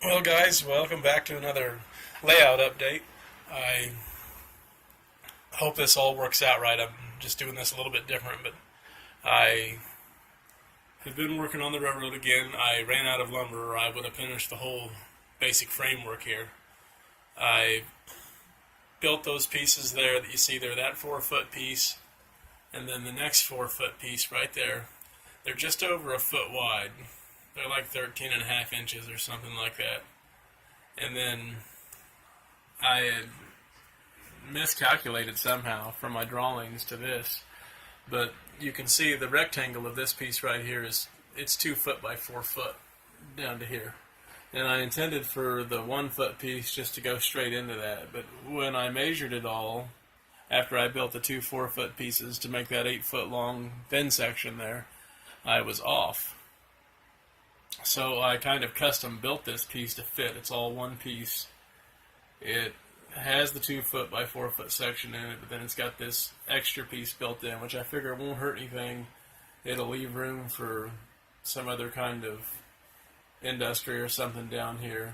Well, guys, welcome back to another layout update. I hope this all works out right. I'm just doing this a little bit different, but I have been working on the railroad again. I ran out of lumber, or I would have finished the whole basic framework here. I built those pieces there that you see there, that 4-foot piece, and then the next 4-foot piece right there. They're just over a foot wide. They're like 13.5 inches or something like that. And then I had miscalculated somehow from my drawings to this, but you can see the rectangle of this piece right here it's 2 foot by 4 foot down to here. And I intended for the 1 foot piece just to go straight into that, but when I measured it all, after I built the 2 4-foot pieces to make that 8-foot long thin section there, I was off. So I kind of custom built this piece to fit. It's all one piece. It has the 2 foot by 4 foot section in it, but then it's got this extra piece built in, which I figure won't hurt anything. It'll leave room for some other kind of industry or something down here.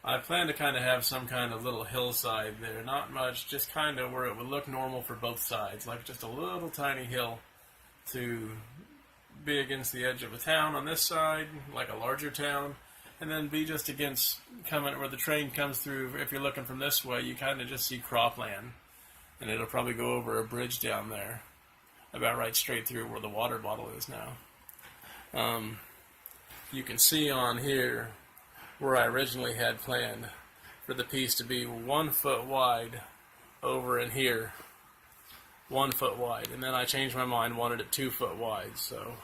I plan to kind of have some kind of little hillside there. Not much, just kind of where it would look normal for both sides, like just a little tiny hill to be against the edge of a town on this side, like a larger town, and then be just against coming where the train comes through. If you're looking from this way, you kind of just see cropland, and it'll probably go over a bridge down there, about right straight through where the water bottle is now. You can see on here where I originally had planned for the piece to be 1 foot wide over in here, 1 foot wide, and then I changed my mind, wanted it 2 foot wide, so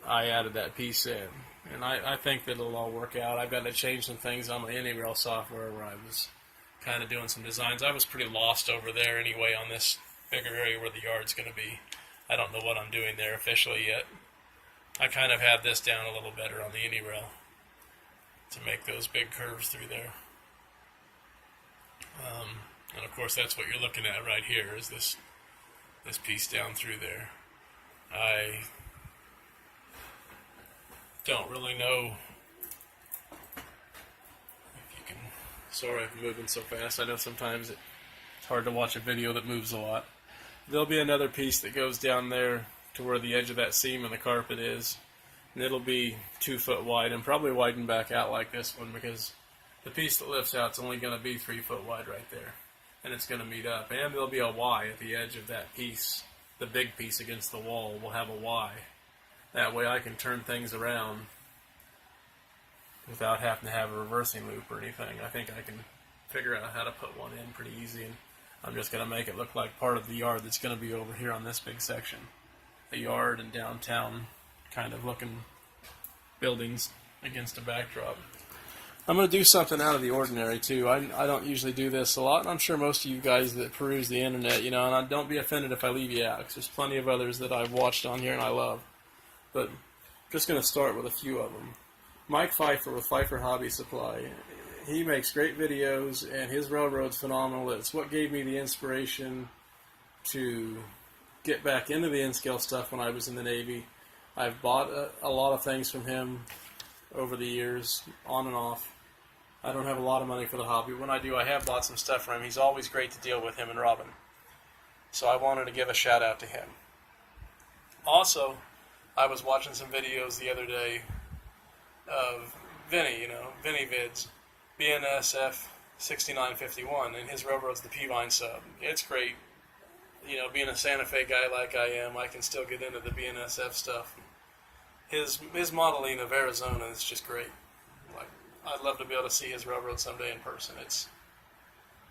I added that piece in, and I think that it'll all work out. I've got to change some things on my ACTRR software where I was kind of doing some designs. I was pretty lost over there anyway on this bigger area where the yard's going to be. I don't know what I'm doing there officially yet. I kind of had this down a little better on the ACTRR to make those big curves through there. And of course that's what you're looking at right here is this piece down through there. I don't really know if you can, sorry I'm moving so fast. I know sometimes it's hard to watch a video that moves a lot. There'll be another piece that goes down there to where the edge of that seam in the carpet is, and it'll be 2 foot wide and probably widen back out like this one, because the piece that lifts out is only going to be 3 foot wide right there, and it's going to meet up, and there'll be a Y at the edge of that piece. The big piece against the wall will have a Y. That way I can turn things around without having to have a reversing loop or anything. I think I can figure out how to put one in pretty easy, and I'm just going to make it look like part of the yard that's going to be over here on this big section. A yard and downtown kind of looking buildings against a backdrop. I'm going to do something out of the ordinary too. I don't usually do this a lot, and I'm sure most of you guys that peruse the internet, and don't be offended if I leave you out, because there's plenty of others that I've watched on here and I love. But I'm just going to start with a few of them. Mike Fifer with Fifer Hobby Supply. He makes great videos, and his railroad's phenomenal. It's what gave me the inspiration to get back into the N-scale stuff when I was in the Navy. I've bought a lot of things from him over the years, on and off. I don't have a lot of money for the hobby. When I do, I have bought some stuff from him. He's always great to deal with, him and Robin. So I wanted to give a shout out to him. Also, I was watching some videos the other day of Vinny, Vinny vids, BNSF 6951, and his railroad's the Peavine sub. It's great. Being a Santa Fe guy like I am, I can still get into the BNSF stuff. His modeling of Arizona is just great. Like, I'd love to be able to see his railroad someday in person.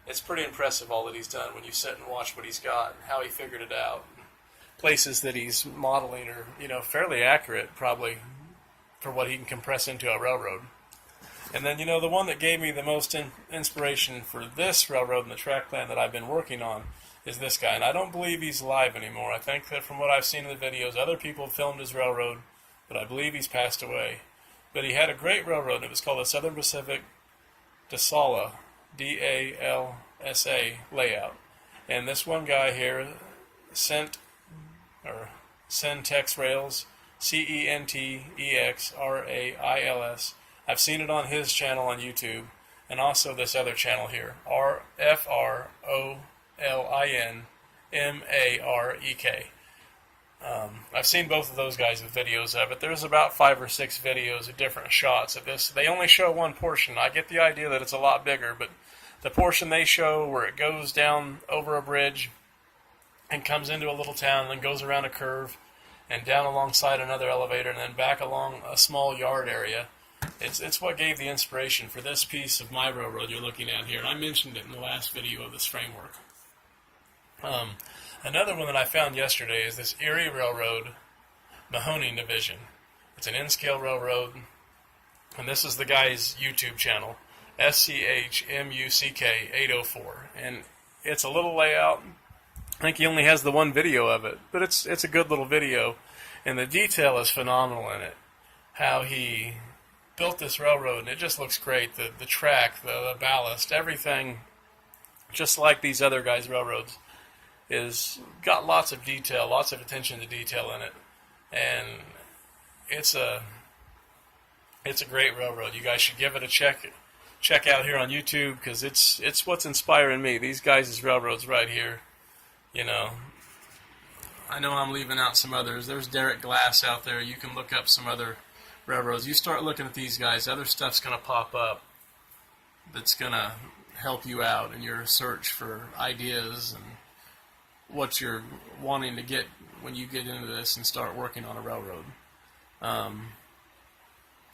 It's pretty impressive all that he's done when you sit and watch what he's got and how he figured it out. Places that he's modeling are, fairly accurate probably for what he can compress into a railroad. And then, the one that gave me the most inspiration for this railroad and the track plan that I've been working on is this guy, and I don't believe he's alive anymore. I think that from what I've seen in the videos, other people filmed his railroad, but I believe he's passed away. But he had a great railroad, and it was called the Southern Pacific Dalsa, D-A-L-S-A layout. And this one guy here, Centexrails, Centexrails, I've seen it on his channel on YouTube, and also this other channel here, Frolin Marek. I've seen both of those guys with videos of it. There's about 5 or 6 videos of different shots of this. They only show one portion. I get the idea that it's a lot bigger, but the portion they show where it goes down over a bridge and comes into a little town and then goes around a curve and down alongside another elevator and then back along a small yard area, it's what gave the inspiration for this piece of my railroad you're looking at here. And I mentioned it in the last video of this framework. Another one that I found yesterday is this Erie Railroad Mahoning Division. It's an N-scale railroad, and this is the guy's YouTube channel, SCHMUCK 804, and it's a little layout. I think he only has the one video of it, but it's a good little video, and the detail is phenomenal in it. How he built this railroad, and it just looks great. The track, the ballast, everything, just like these other guys' railroads, is got lots of detail, lots of attention to detail in it, and it's a great railroad. You guys should give it a check out here on YouTube, because it's what's inspiring me. These guys' railroads right here, you know. I know I'm leaving out some others. There's Derek Glass out there. You can look up some other railroads. You start looking at these guys, other stuff's going to pop up that's going to help you out in your search for ideas and what you're wanting to get when you get into this and start working on a railroad.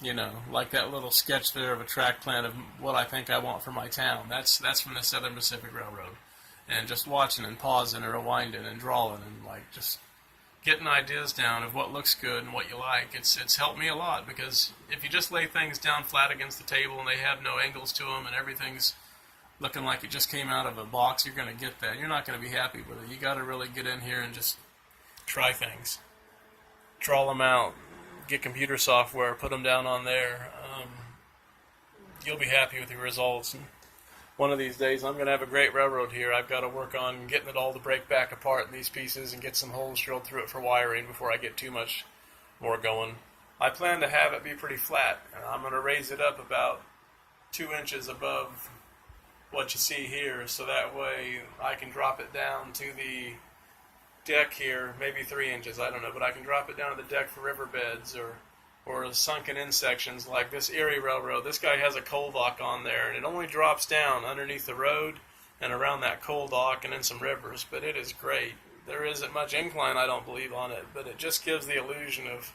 You know, like that little sketch there of a track plan of what I think I want for my town. That's from the Southern Pacific Railroad. And just watching and pausing and rewinding and drawing and like just getting ideas down of what looks good and what you like. It's helped me a lot, because if you just lay things down flat against the table and they have no angles to them and everything's looking like it just came out of a box, you're going to get that. You're not going to be happy with it. You got to really get in here and just try things. Draw them out. Get computer software. Put them down on there. You'll be happy with your results. And one of these days, I'm going to have a great railroad here. I've got to work on getting it all to break back apart in these pieces and get some holes drilled through it for wiring before I get too much more going. I plan to have it be pretty flat. And I'm going to raise it up about 2 inches above what you see here, so that way I can drop it down to the deck here, maybe 3 inches, I don't know, but I can drop it down to the deck for riverbeds or sunken in sections like this Erie Railroad. This guy has a coal dock on there, and it only drops down underneath the road and around that coal dock and in some rivers, but it is great. There isn't much incline, I don't believe, on it, but it just gives the illusion of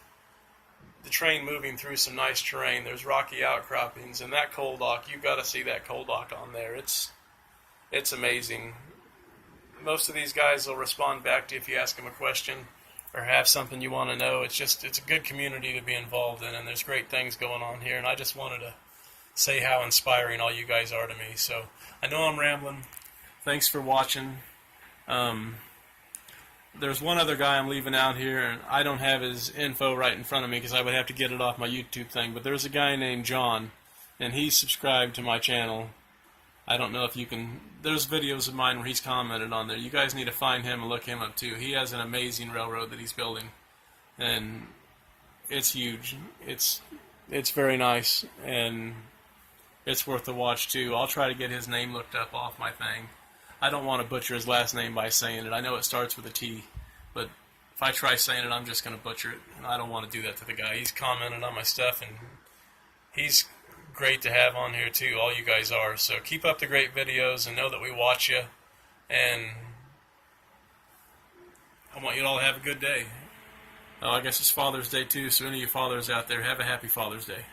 the train moving through some nice terrain. There's rocky outcroppings, and that coal dock, you've got to see that coal dock on there. It's amazing. Most of these guys will respond back to you if you ask them a question or have something you want to know. It's a good community to be involved in, and there's great things going on here, and I just wanted to say how inspiring all you guys are to me. So I know I'm rambling. Thanks for watching. There's one other guy I'm leaving out here, and I don't have his info right in front of me because I would have to get it off my YouTube thing, but there's a guy named John, and he's subscribed to my channel. I don't know if you can... There's videos of mine where he's commented on there. You guys need to find him and look him up too. He has an amazing railroad that he's building, and it's huge. It's very nice, and it's worth the watch too. I'll try to get his name looked up off my thing. I don't want to butcher his last name by saying it. I know it starts with a T, but if I try saying it, I'm just going to butcher it, and I don't want to do that to the guy. He's commented on my stuff, and he's great to have on here too. All you guys are. So keep up the great videos and know that we watch you, and I want you all to have a good day. Oh, I guess it's Father's Day too, so any of you fathers out there, have a happy Father's Day.